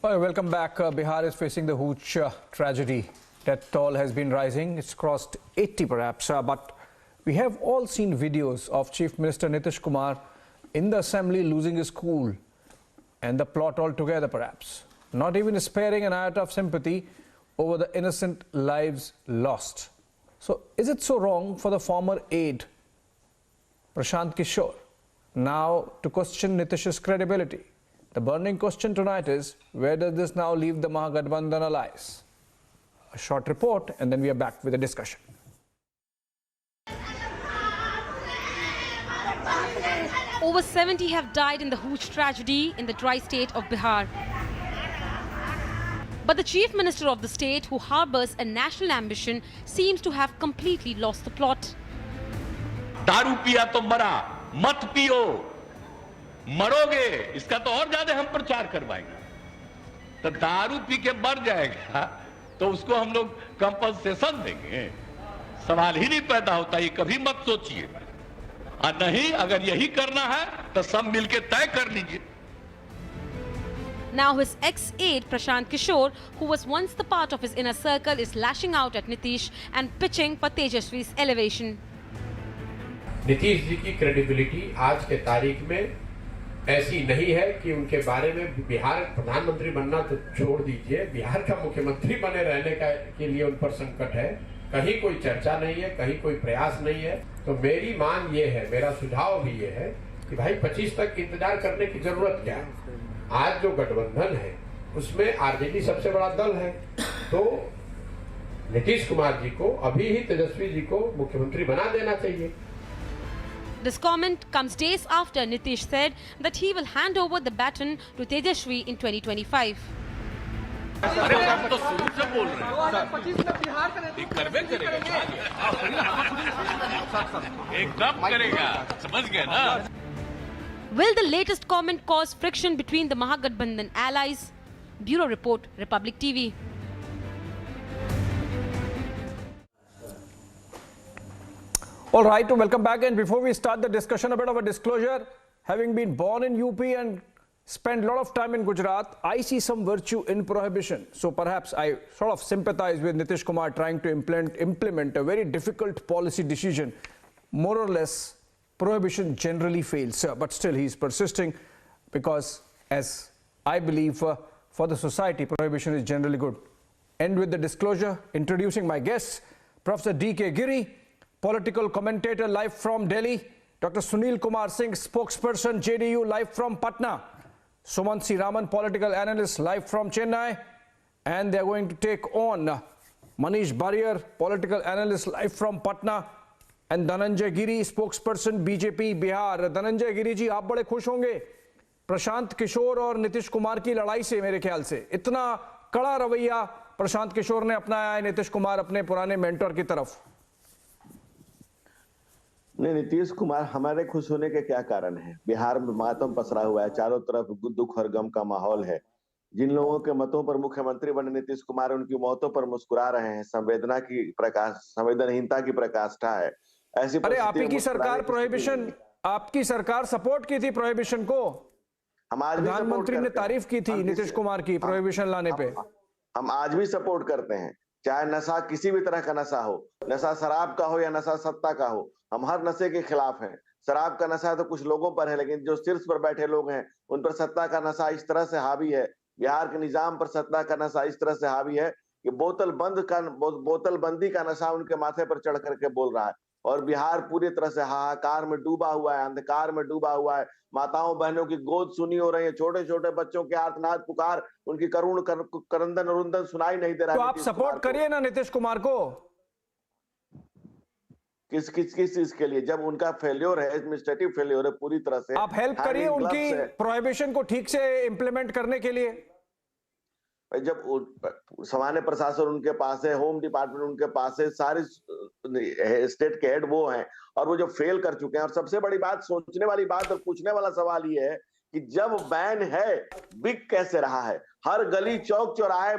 Well, welcome back. Bihar is facing the Hooch tragedy. Death toll has been rising. It's crossed 80 perhaps. But we have all seen videos of Chief Minister Nitish Kumar in the assembly losing his cool and the plot altogether perhaps. Not even sparing an iota of sympathy over the innocent lives lost. So is it so wrong for the former aide, Prashant Kishore, now to question Nitish's credibility? The burning question tonight is, where does this now leave the Mahagathbandhan allies? A short report and then we are back with a discussion. Over 70 have died in the Hooch tragedy in the dry state of Bihar. But the chief minister of the state, who harbors a national ambition, seems to have completely lost the plot. दारू पिया तो मरा, मत पियो, मरोगे, इसका तो और ज्यादा हम प्रचार करवाएंगे। तो दारू पी के मर जाएगा तो उसको हम लोग कंपनसेशन देंगे, सवाल ही नहीं पैदा होता। ये कभी मत सोचिए। और नहीं, अगर यही करना है तो सब मिलके तय कर लीजिए। Now his ex-aide Prashant Kishore, who was once the part of his inner circle, is lashing out at Nitish and pitching for Tejashwi's elevation. Nitish ji की क्रेडिबिलिटी आज के तारीख में ऐसी नहीं है कि उनके बारे में बिहार प्रधानमंत्री बनना तो छोड़ दीजिए, बिहार का मुख्यमंत्री बने रहने के लिए उन पर संकट है। कहीं कोई चर्चा नहीं है, कहीं कोई प्रयास नहीं है। तो मेरी मांग ये है, मेरा सुझाव भी ये है कि भाई 25 तक इंतजार करने की जरूरत क्या है। आज जो गठबंधन है उसमें आरजेडी सबसे बड़ा दल है, तो नीतीश कुमार जी को अभी ही तेजस्वी जी को मुख्यमंत्री बना देना चाहिए। This comment comes days after Nitish said that he will hand over the baton to Tejashwi in 2025. अरे हम तो शुरू से बोल रहे हैं, 2025 में बिहार का नेतृत्व करवे करेगा, एकदम करेगा, समझ गए ना। Will the latest comment cause friction between the Mahagathbandhan allies? Bureau Report, Republic TV. All right, welcome back. And before we start the discussion, a bit of a disclosure. Having been born in UP and spent a lot of time in Gujarat, I see some virtue in prohibition. So perhaps I sort of sympathize with Nitish Kumar trying to implement a very difficult policy decision. More or less, prohibition generally fails, but still he's persisting because, as I believe, for the society, prohibition is generally good. End with the disclosure. Introducing my guests, Professor D.K. Giri, political commentator live from Delhi, Dr. Sunil Kumar Singh, spokesperson JDU live from Patna, Sumant C. Raman, political analyst live from Chennai, and they're going to take on Manish Barrier, political analyst live from Patna, and Dhananjay Giri, spokesperson BJP Bihar. Dhananjay Giri जी, आप बड़े खुश होंगे प्रशांत किशोर और नीतीश कुमार की लड़ाई से। मेरे ख्याल से इतना कड़ा रवैया प्रशांत किशोर ने अपनाया है नीतीश कुमार अपने पुराने मेंटर की तरफ। नहीं, नीतीश कुमार हमारे खुश होने के क्या कारण है? बिहार में मातम पसरा हुआ है, चारों तरफ दुख और गम का माहौल है। जिन लोगों के मतों पर मुख्यमंत्री बने नीतीश कुमार, उनकी मौतों पर मुस्कुरा रहे हैं। संवेदनहीनता की प्रकाष्ठा है। ऐसी अरे आप ही की सरकार प्रोहिबिशन, आपकी सरकार सपोर्ट की थी प्रोहिबिशन को। हम आज भी प्रधानमंत्री ने तारीफ की थी नीतीश कुमार की प्रोहिबिशन लाने पे। हम आज भी सपोर्ट करते हैं, चाहे नशा किसी भी तरह का नशा हो, नशा शराब का हो या नशा सत्ता का हो, हम हर नशे के खिलाफ हैं। शराब का नशा तो कुछ लोगों पर है, लेकिन जो शीर्ष पर बैठे लोग हैं उन पर सत्ता का नशा इस तरह से हावी है, बिहार के निजाम पर सत्ता का नशा इस तरह से हावी है कि बोतलबंदी का नशा उनके माथे पर चढ़ करके बोल रहा है। और बिहार पूरी तरह से हाहाकार में डूबा हुआ है, अंधकार में डूबा हुआ है। माताओं बहनों की गोद सुनी हो रही है, छोटे छोटे बच्चों के आर्तनाद पुकार, उनकी करुण करंदन रुंदन सुनाई नहीं दे रहा है। तो आप सपोर्ट करिए ना नीतीश कुमार को। किस चीज के लिए? जब उनका फेल्योर है, एडमिनिस्ट्रेटिव फेल्योर है पूरी तरह से, आप हेल्प करिए उनकी प्रोहिबिशन को ठीक से इंप्लीमेंट करने के लिए। जब सामान्य प्रशासन उनके पास है, होम डिपार्टमेंट उनके पास है, सारे स्टेट के हेड वो हैं, और वो जो फेल कर चुके हैं। और सबसे बड़ी बात, सोचने वाली बात और पूछने वाला सवाल ये है कि जब बैन है बिक कैसे रहा है। हर गली चौक चौराहे,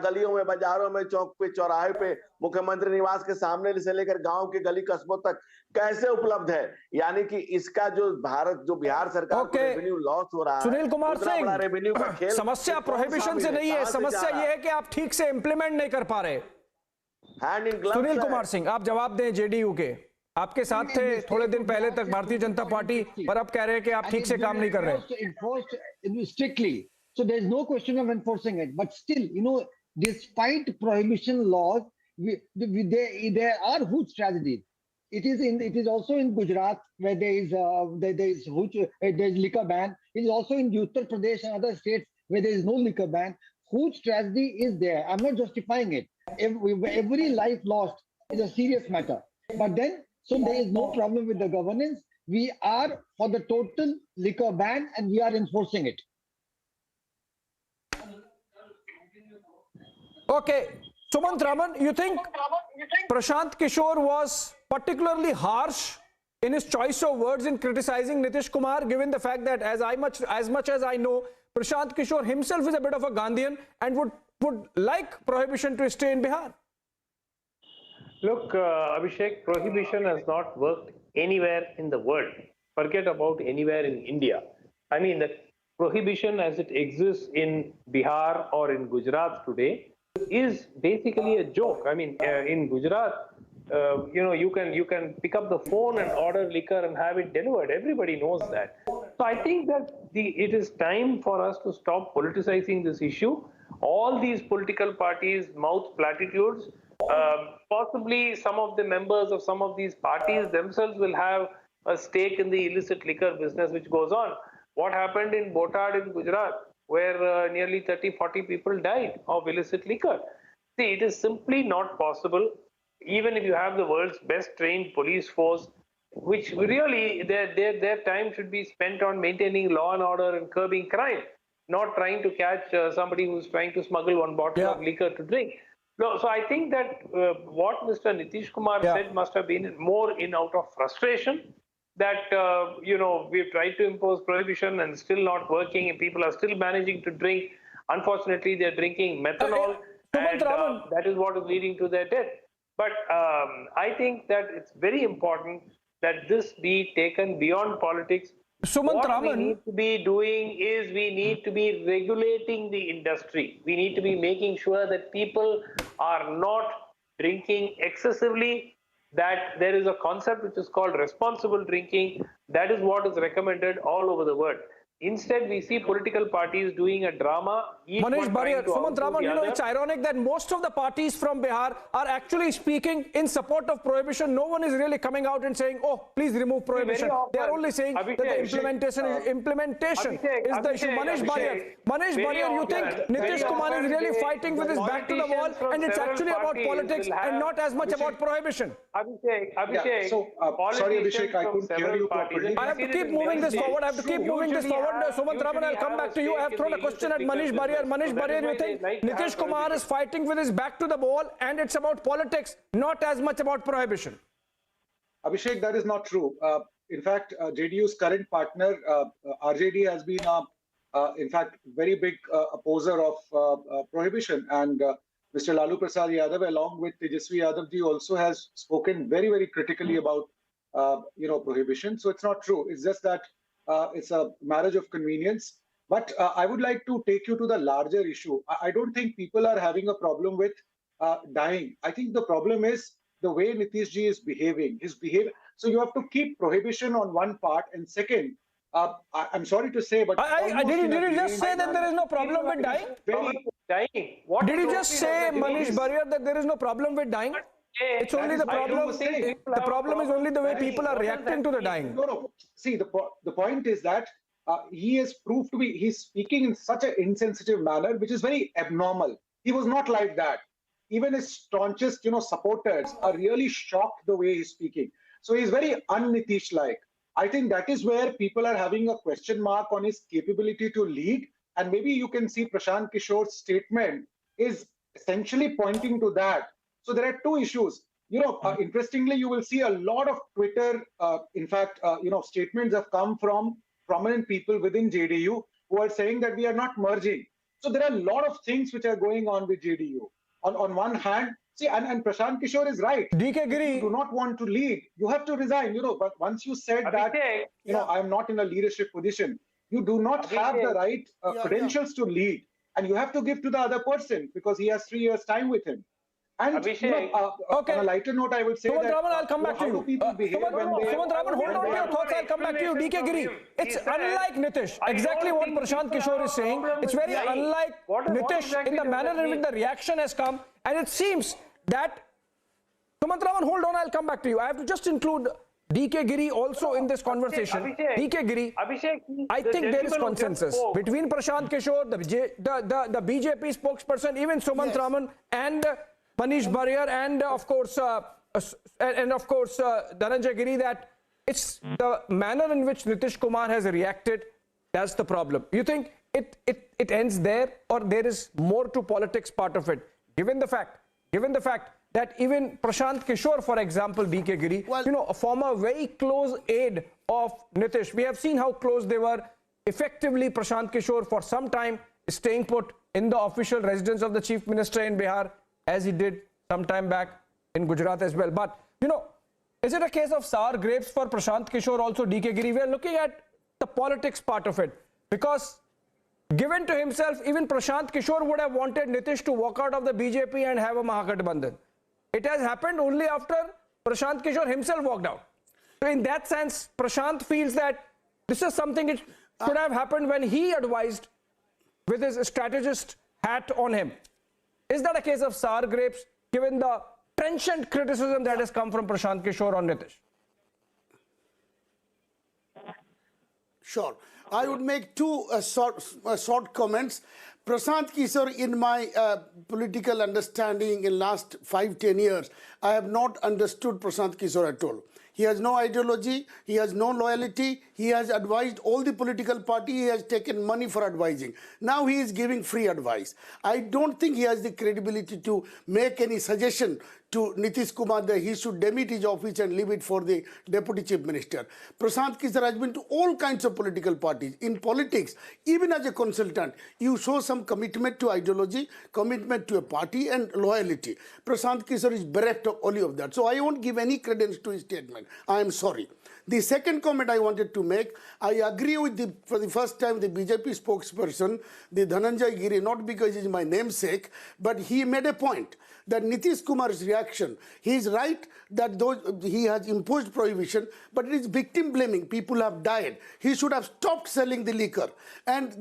गलियों में, बाजारों में, चौक पे, चौराहे पे, मुख्यमंत्री निवास के सामने से लेकर गांव के गली कस्बों तक कैसे उपलब्ध है। यानी कि इसका जो बिहार सरकार को रेवेन्यू लॉस हो रहा है, सुनील कुमार सिंह, रेवेन्यू का खेल, समस्या प्रोहिबिशन से नहीं है, समस्या यह है कि आप ठीक से इंप्लीमेंट नहीं कर पा रहे। Hand in gloves. Sunil Kumar Singh, आप जवाब दें। जेडीयू के आपके साथ थे थोड़े दिन पहले तक भारतीय जनता पार्टी, पर अब कह रहे हैं कि आप ठीक से काम नहीं कर रहे। Strictly. So there is no question of enforcing it. But still, despite prohibition laws, there are huge tragedies. It is also in Gujarat where there is liquor ban. It is also in Uttar Pradesh and other states where there is no liquor ban. Huge tragedy is there. I'm not justifying it. Every life lost is a serious matter. But then, so there is no problem with the governance. We are for the total liquor ban and we are enforcing it. Okay, Sumant Raman, you think Prashant Kishore was particularly harsh in his choice of words in criticizing Nitish Kumar, given the fact that as much as I know, Prashant Kishore himself is a bit of a Gandhian and would like prohibition to stay in Bihar? Look, Abhishek, prohibition has not worked anywhere in the world. Forget about anywhere in India. I mean, the prohibition as it exists in Bihar or in Gujarat today is basically a joke. I mean, in Gujarat, you can pick up the phone and order liquor and have it delivered. Everybody knows that. So I think that it is time for us to stop politicizing this issue. All these political parties mouth platitudes. Possibly some of the members of some of these parties themselves will have a stake in the illicit liquor business which goes on. What happened in Botad in Gujarat, where nearly 30-40 people died of illicit liquor? See, it is simply not possible, even if you have the world's best trained police force, which really their time should be spent on maintaining law and order and curbing crime, not trying to catch somebody who's trying to smuggle one bottle of liquor to drink. No, so I think that what Mr. Nitish Kumar said must have been more out of frustration that, we've tried to impose prohibition and still not working and people are still managing to drink. Unfortunately, they're drinking methanol and that is what is leading to their death. But I think that it's very important that this be taken beyond politics. What we need to be doing is we need to be regulating the industry. We need to be making sure that people are not drinking excessively, that there is a concept which is called responsible drinking. That is what is recommended all over the world. Instead, we see political parties doing a drama. Manish Barrier, Sumant Raman, it's ironic that most of the parties from Bihar are actually speaking in support of prohibition. No one is really coming out and saying, oh, please remove prohibition. They are only saying that the implementation is the issue. Manish Barrier, you think Nitish Kumar is really fighting with his back to the wall and it's actually about politics and not as much about prohibition? Abhishek, sorry Abhishek, I couldn't hear you properly. I have to keep moving this forward. Sumant Raman, I'll come back to you. I have thrown a question at Manish Barrier. Manish Barrier, you think Nitish Kumar is fighting with his back to the wall and it's about politics, not as much about prohibition? Abhishek, that is not true. In fact, JDU's current partner, RJD, has been, in fact, very big opposer of prohibition. And Mr. Lalu Prasad Yadav, along with Tejashwi Yadavji, also has spoken very, very critically about, prohibition. So it's not true. It's just that it's a marriage of convenience. But I would like to take you to the larger issue. I don't think people are having a problem with dying. I think the problem is the way Nitish ji is behaving. So you have to keep prohibition on one part, and second, I'm sorry to say, but did you just say that there is no problem with dying? Did you just say, Manish Barrier, that there is no problem with dying? It's only the problem. The problem is only the way people are reacting to the dying. No. See, the point is that he has proved to be, he's speaking in such an insensitive manner, which is very abnormal. He was not like that. Even his staunchest, supporters are really shocked the way he's speaking. So he's very un-Nitish-like. I think that is where people are having a question mark on his capability to lead. And maybe you can see Prashant Kishore's statement is essentially pointing to that. So there are two issues. Interestingly, you will see a lot of Twitter, statements have come from prominent people within JDU who are saying that we are not merging. So there are a lot of things which are going on with JDU. On one hand, see, and Prashant Kishore is right. DK If Giri, you do not want to lead, you have to resign. But once you said that, I am not in a leadership position, you do not have the right credentials to lead, and you have to give to the other person because he has 3 years time with him. And okay. On a lighter note, I would say Sumant that Raman, I'll come back to how you. do people behave when they... Sumant Raman, hold on to your thoughts. I'll come back to you. DK Giri, it's unlike Nitish. Exactly what Prashant Kishore is saying. It's very unlike Nitish in the manner in which the reaction has come. And it seems that... Sumant Raman, hold on. I'll come back to you. I have to just include DK Giri also in this conversation. DK Giri, I think there is consensus between Prashant Kishore, the BJP spokesperson, even Sumant Raman, and Manish Barrier, and of course Dhananjay Giri, that it's the manner in which Nitish Kumar has reacted that's the problem. You think it ends there, or there is more to politics part of it? Given the fact that even Prashant Kishore, for example, DK Giri, a former very close aide of Nitish, we have seen how close they were. Effectively, Prashant Kishore for some time staying put in the official residence of the Chief Minister in Bihar, as he did some time back in Gujarat as well. But, is it a case of sour grapes for Prashant Kishore also, DK Giri? We are looking at the politics part of it. Because given to himself, even Prashant Kishore would have wanted Nitish to walk out of the BJP and have a Mahagathbandhan. It has happened only after Prashant Kishore himself walked out. So in that sense, Prashant feels that this is something it could have happened when he advised with his strategist hat on him. Is that a case of sour grapes, given the trenchant criticism that has come from Prashant Kishore on Nitish? Sure. I would make two short comments. Prashant Kishore, in my political understanding in last 5-10 years, I have not understood Prashant Kishore at all. He has no ideology, he has no loyalty, he has advised all the political party, he has taken money for advising. Now he is giving free advice. I don't think he has the credibility to make any suggestion to Nitish Kumar that he should demit his office and leave it for the Deputy Chief Minister. Prashant Kishore has been to all kinds of political parties. In politics, even as a consultant, you show some commitment to ideology, commitment to a party, and loyalty. Prashant Kishore is bereft of all of that. So I won't give any credence to his statement. I am sorry. The second comment I wanted to make, I agree with for the first time, the BJP spokesperson, the Dhananjay Giri, not because he is my namesake, but he made a point that Nitish Kumar's reaction, he is right that he has imposed prohibition, but it is victim blaming. People have died. He should have stopped selling the liquor, and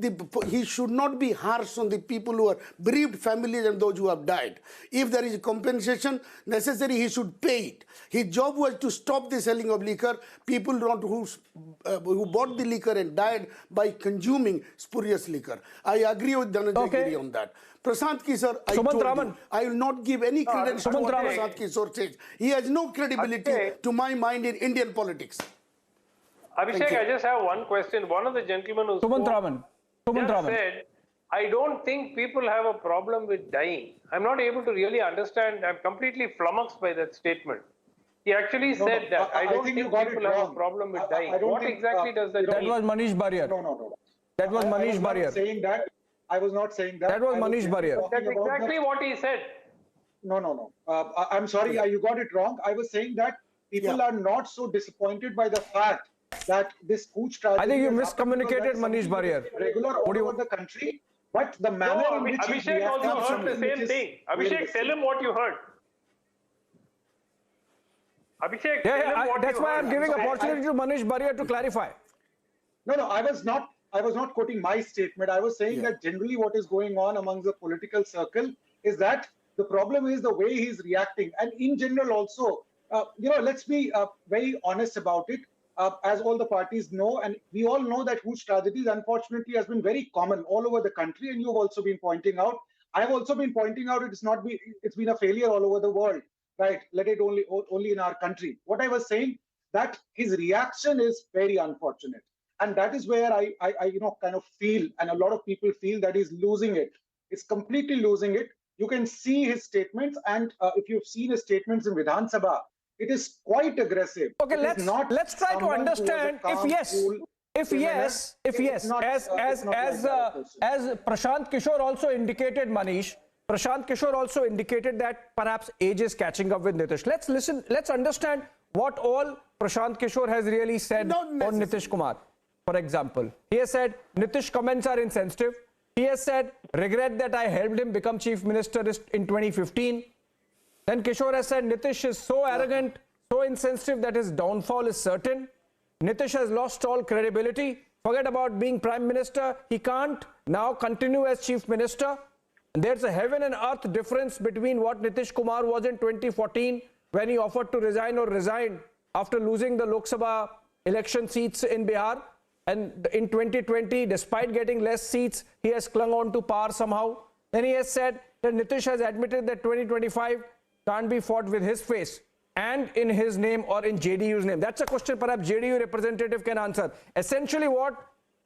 he should not be harsh on the people who are bereaved families and those who have died. If there is a compensation necessary, he should pay it. His job was to stop the selling of liquor. People who bought the liquor and died by consuming spurious liquor. I agree with Dhananjay Giri on that. Prashant Kishore, I will not give any credence to what Prashant Kishore says. He has no credibility to my mind in Indian politics. Abhishek, I just have one question. One of the gentlemen who said, I don't think people have a problem with dying. I'm not able to really understand. I'm completely flummoxed by that statement. He actually said that. I don't think people have a problem with dying. What exactly does that mean? That was Manish Barrier. No. That was Manish Barrier. I was not saying that. That was Manish Barrier. That's exactly what he said. No. I'm sorry, you got it wrong. I was saying that people are not so disappointed by the fact that this Cooch tragedy... I think you miscommunicated Manish Barrier. ...regular all over the country, but the manner in which... Abhishek also heard the same thing. Abhishek, tell him what you heard. Abhishek, that's why I'm giving opportunity to Manish Barrier to clarify. No, I was not quoting my statement. I was saying that generally what is going on amongst the political circle is that the problem is the way he's reacting. And in general also, let's be very honest about it. As all the parties know, and we all know that Cooch tragedies unfortunately has been very common all over the country, and you've also been pointing out. I've also been pointing out it's been a failure all over the world, right? Let it only in our country. What I was saying, that his reaction is very unfortunate. And that is where I kind of feel, and a lot of people feel, that he's losing it. It's completely losing it. You can see his statements, and if you've seen his statements in Vidhan Sabha, it is quite aggressive. Okay, let's try to understand if yes, as Prashant Kishore also indicated, Manish, Prashant Kishore also indicated that perhaps age is catching up with Nitish. Let's listen, let's understand what all Prashant Kishore has really said on Nitish Kumar. For example, he has said Nitish comments are insensitive. He has said, regret that I helped him become chief minister in 2015. Then Kishore has said Nitish is so arrogant, so insensitive that his downfall is certain. Nitish has lost all credibility. Forget about being prime minister. He can't now continue as chief minister. And there's a heaven and earth difference between what Nitish Kumar was in 2014 when he offered to resign or resigned after losing the Lok Sabha election seats in Bihar. And in 2020, despite getting less seats, he has clung on to power somehow. Then he has said that Nitish has admitted that 2025 can't be fought with his face and in his name or in JDU's name. That's a question perhaps JDU representative can answer. Essentially what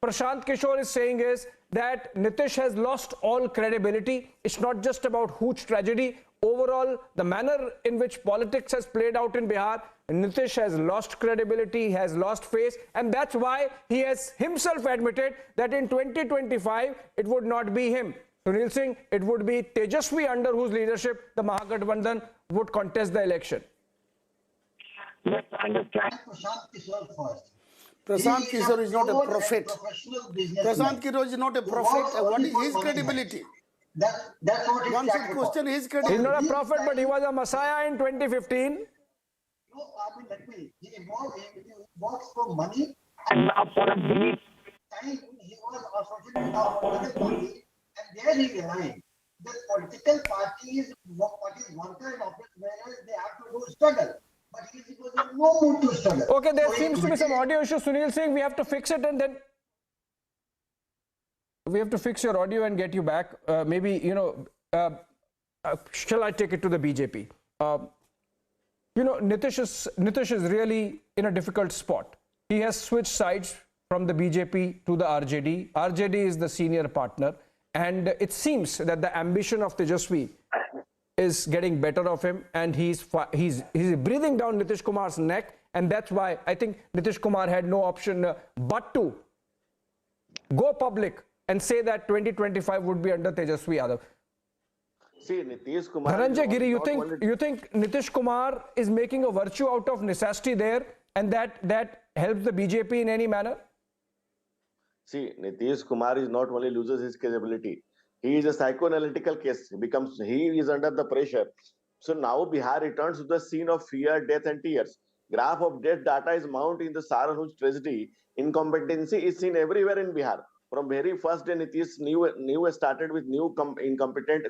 Prashant Kishore is saying is that Nitish has lost all credibility. It's not just about huge tragedy. Overall, the manner in which politics has played out in Bihar, Nitish has lost credibility, has lost face, and that's why he has himself admitted that in 2025, it would not be him. Sunil Singh, it would be Tejashwi under whose leadership the Mahagathbandhan would contest the election. Let's understand Prashant Kishore first. Prashant Kishore is not a prophet. Prashant Kishore is not a prophet. What is his credibility? That's what one should question his credibility. He's not a prophet, but he was a messiah in 2015. No, I mean, he works for money and for a brief time he was associated with our political party, and there he resigned. The political party is one kind of office, whereas they have to do struggle. But he was in no mood to struggle. Okay, there seems to be some audio issue. Sunil Singh, we have to fix it and then we have to fix your audio and get you back. Maybe, you know, shall I take it to the BJP? You know, Nitish is really in a difficult spot. He has switched sides from the BJP to the RJD. RJD is the senior partner, and it seems that the ambition of Tejashwi is getting better of him, and he's breathing down Nitish Kumar's neck, and that's why I think Nitish Kumar had no option but to go public and say that 2025 would be under Tejashwi Yadav. See, Nitish Kumar. Dhananjay Giri, you think Nitish Kumar is making a virtue out of necessity there, and that helps the BJP in any manner? See, Nitish Kumar is not only loses his credibility, he is a psychoanalytical case. He is under the pressure. So now Bihar returns to the scene of fear, death, and tears. Graph of death data is mounting in the Sarhuj tragedy. Incompetency is seen everywhere in Bihar. From very first day, Nitish new started with new incompetent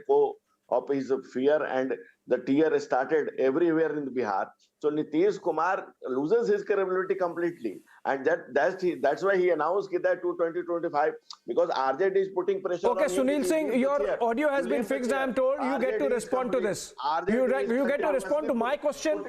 of his fear, and the tear started everywhere in Bihar. So Nitish Kumar loses his credibility completely, and that's why he announced that to 2025, because RJD is putting pressure. Okay, on Sunil Singh, your audio has been fixed. I am told you get to respond to this. You get to respond to my question,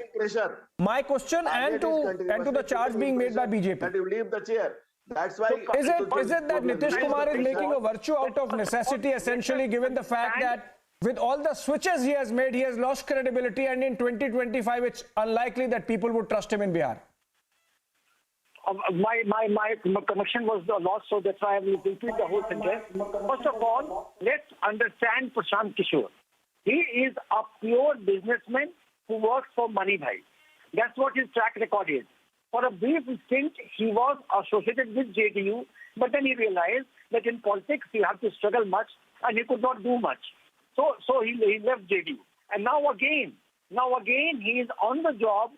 and to the charge being made by BJP. That you leave the chair. That's why. Is it that Nitish Kumar is making a virtue out of necessity, essentially, given the fact that with all the switches he has made, he has lost credibility, and in 2025, it's unlikely that people would trust him in Bihar? My connection was lost, so that's why I will repeat the whole sentence. First of all, let's understand Prashant Kishore. He is a pure businessman who works for money bhai. That's what his track record is. For a brief stint, he was associated with JDU, but then he realized that in politics you have to struggle much, and he could not do much. So he left JDU. And now again, he is on the job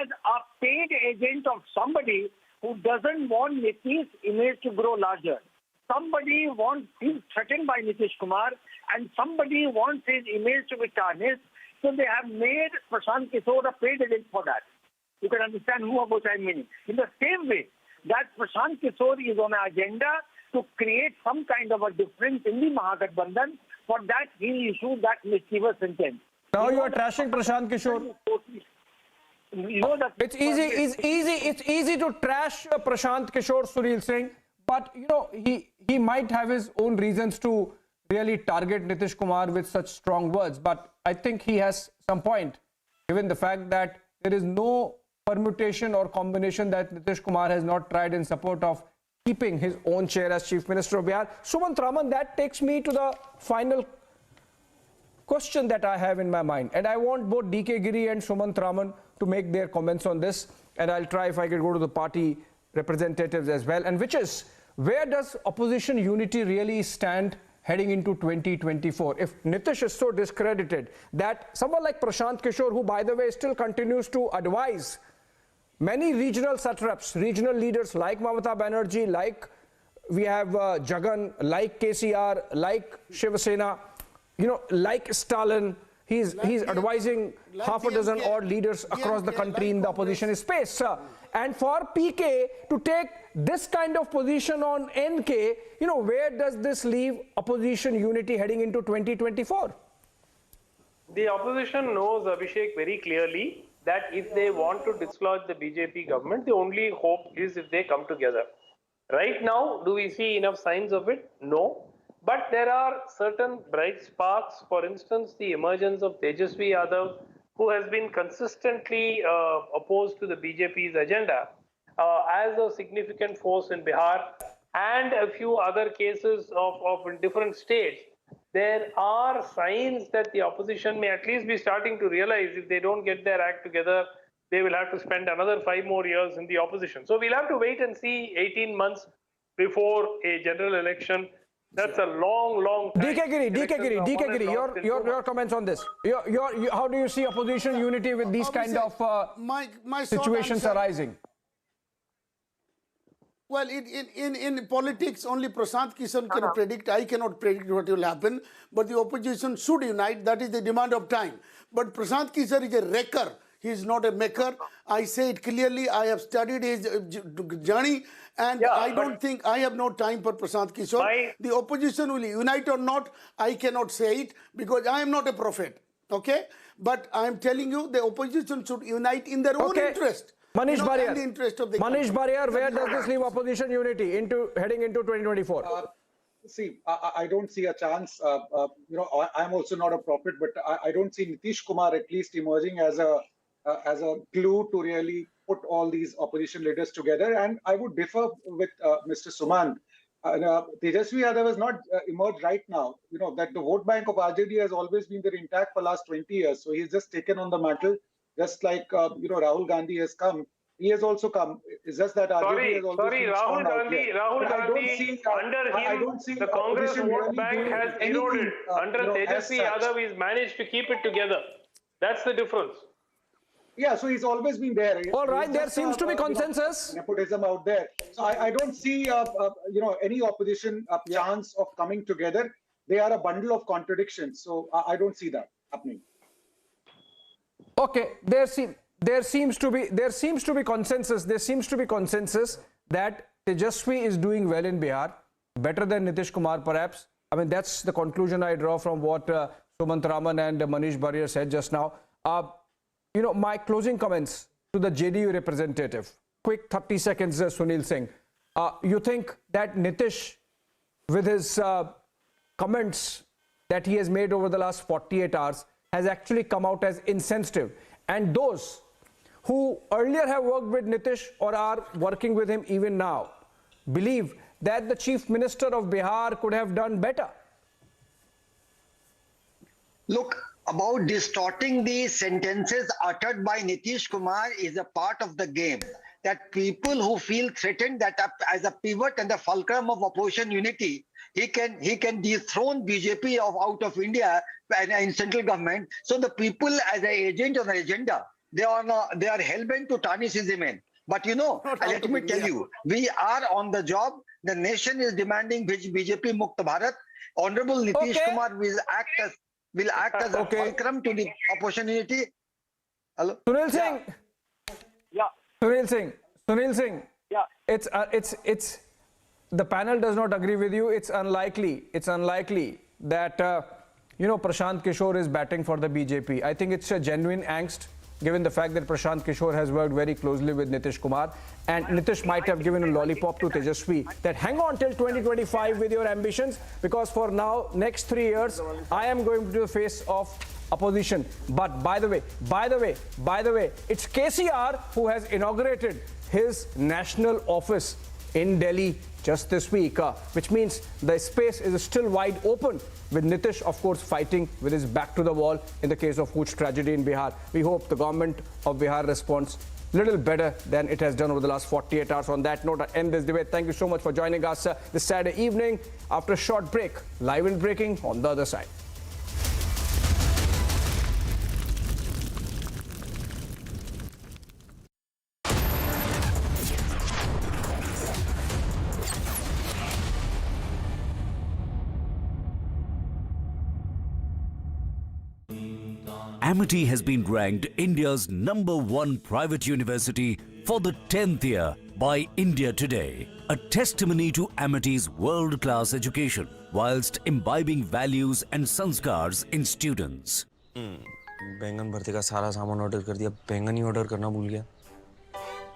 as a paid agent of somebody who doesn't want Nitish's image to grow larger. Somebody feels threatened by Nitish Kumar, and somebody wants his image to be tarnished. So they have made Prashant Kishore a paid agent for that. You can understand what I'm meaning. In the same way that Prashant Kishore is on an agenda to create some kind of a difference in the Mahagathbandhan, for that he issued that mischievous sentence. Now you are trashing Prashant Kishore. You know that it's easy to trash Prashant Kishore, Sunil Singh, but you know he might have his own reasons to really target Nitish Kumar with such strong words. But I think he has some point, given the fact that there is no permutation or combination that Nitish Kumar has not tried in support of keeping his own chair as Chief Minister of Bihar. Sumant Raman, that takes me to the final question that I have in my mind. And I want both DK Giri and Sumant Raman to make their comments on this. And I'll try if I could go to the party representatives as well. And which is, where does opposition unity really stand heading into 2024? If Nitish is so discredited that someone like Prashant Kishore, who by the way still continues to advise many regional satraps, regional leaders like Mamata Banerjee, like we have Jagan, like KCR, like Shiv Sena, you know, like Stalin, he's advising half a dozen odd leaders across the country in the opposition space. And for PK to take this kind of position on NK, you know, where does this leave opposition unity heading into 2024? The opposition knows, Abhishek, very clearly that if they want to dislodge the BJP government, the only hope is if they come together. Right now, do we see enough signs of it? No. But there are certain bright sparks. For instance, the emergence of Tejashwi Yadav, who has been consistently opposed to the BJP's agenda as a significant force in Bihar, and a few other cases of different states. There are signs that the opposition may at least be starting to realize if they don't get their act together, they will have to spend another 5 more years in the opposition. So we'll have to wait and see 18 months before a general election. That's a long time. DK Giri, your comments on this. How do you see opposition unity with these kind of situations arising? Well, in politics, only Prashant Kishore can predict. I cannot predict what will happen. But the opposition should unite. That is the demand of time. But Prashant Kishore is a wrecker. He is not a maker. I say it clearly. I have studied his journey. And I don't think I have no time for Prashant Kishore. The opposition will unite or not, I cannot say it because I am not a prophet. Okay? But I am telling you, the opposition should unite in their own interest. Manish Barrier, the interest of the Manish Barrier, where does this leave opposition unity heading into 2024? See, I don't see a chance. You know, I'm also not a prophet, but I don't see Nitish Kumar at least emerging as a glue to really put all these opposition leaders together. And I would differ with Mr. Sumant. Tejashwi Yadav has not emerged right now. You know, that the vote bank of RJD has always been there intact for the last 20 years. So he's just taken on the mantle, just like, you know, Rahul Gandhi has come. He has also come. It's just that RJD has always been Rahul Gandhi, under him, the Congress vote bank has eroded. Under Tejashwi Yadav, he's managed to keep it together. That's the difference. Yeah, so he's always been there. All right, there seems to be consensus. Nepotism out there. So I don't see, you know, any opposition chance of coming together. They are a bundle of contradictions. So I don't see that happening. Okay, there seems to be consensus. There seems to be consensus that Tejashwi is doing well in Bihar, better than Nitish Kumar perhaps. I mean, that's the conclusion I draw from what Sumant Raman and Manish Barrier said just now. You know, my closing comments to the JDU representative. Quick 30 seconds, Sunil Singh. You think that Nitish, with his comments that he has made over the last 48 hours, has actually come out as insensitive? And those who earlier have worked with Nitish or are working with him even now, believe that the Chief Minister of Bihar could have done better? Look, about distorting the sentences uttered by Nitish Kumar is a part of the game. That people who feel threatened, that as a pivot and the fulcrum of opposition unity, he can dethrone BJP out of India and in central government. So the people as an agent on an agenda, they are hell-bent to tarnish his image. But you know, let me tell you, we are on the job. The nation is demanding BJP Mukta Bharat. Honorable Nitish Kumar will act as a fulcrum to the opposition unity. Hello? Sunil Singh. Yeah. Sunil Singh. Yeah. It's the panel does not agree with you. It's unlikely that you know, Prashant Kishore is batting for the BJP. I think it's a genuine angst, given the fact that Prashant Kishore has worked very closely with Nitish Kumar, and Nitish might have given a lollipop to Tejashwi that hang on till 2025 with your ambitions, because for now, next 3 years, I am going to the face of opposition. But by the way, it's KCR who has inaugurated his national office in Delhi just this week, which means the space is still wide open, with Nitish, of course, fighting with his back to the wall in the case of Hooch tragedy in Bihar. We hope the government of Bihar responds little better than it has done over the last 48 hours. On that note, I end this debate. Thank you so much for joining us this Saturday evening. After a short break, live and breaking on the other side. Amity has been ranked India's #1 private university for the 10th year by India Today, a testimony to Amity's world-class education whilst imbibing values and sanskars in students. बैंगन भरते का सारा सामान order कर दिया, बैंगन ही order करना भूल गया।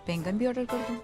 बैंगन भी ऑर्डर कर दूं?